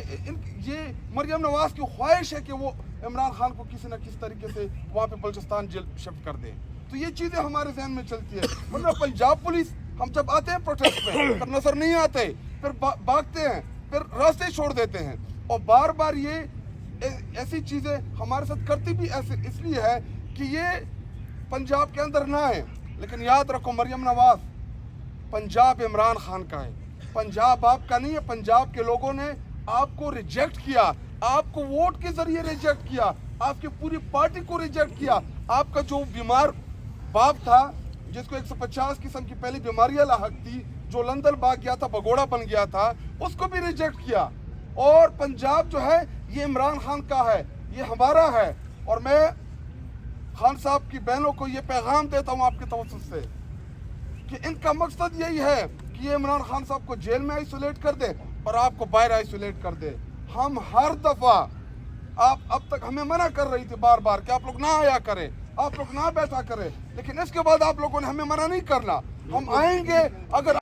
یہ مریم نواز کی خواہش ہے کہ وہ عمران خان کو کسی نہ کسی طریقے سے وہاں پہ بلوچستان جیل شفٹ کر دیں. تو یہ چیزیں ہمارے ذہن میں چلتی ہے. ورنہ پنجاب پولیس ہم جب آتے ہیں پروٹیسٹ میں پھر نظر نہیں آتے, پھر بھاگتے ہیں, پھر راستے چھوڑ دیتے ہیں, اور بار بار یہ ایسی چیزیں ہمارے ساتھ کرتی بھی اس لیے ہے کہ یہ پنجاب کے اندر نہ ہے. لیکن یاد رکھو مریم نواز, پنجاب عمران خان کا ہے, پنجاب آپ کا نہیں ہے. پنجاب کے لوگوں نے آپ کو ریجیکٹ کیا, آپ کو ووٹ کے ذریعے ریجیکٹ کیا, آپ کی پوری پارٹی کو ریجیکٹ کیا. آپ کا جو بیمار باپ تھا جس کو 150 قسم کی پہلی بیماریاں لاحق تھی, جو لندن بھاگ گیا تھا, بگوڑا بن گیا تھا, اس کو بھی ریجیکٹ کیا. اور پنجاب جو ہے یہ عمران خان کا ہے, یہ ہمارا ہے. اور میں خان صاحب کی بہنوں کو یہ پیغام دیتا ہوں آپ کے توسط سے کہ ان کا مقصد یہی ہے کہ یہ عمران خان صاحب کو جیل میں آئسولیٹ کر دے اور آپ کو باہر آئسولیٹ کر دے. ہم ہر دفعہ, آپ اب تک ہمیں منع کر رہی تھی بار بار کہ آپ لوگ نہ آیا کریں, آپ لوگ نہ بیٹھا کریں, لیکن اس کے بعد آپ لوگوں نے ہمیں منع نہیں کرنا. ہم آئیں گے. اگر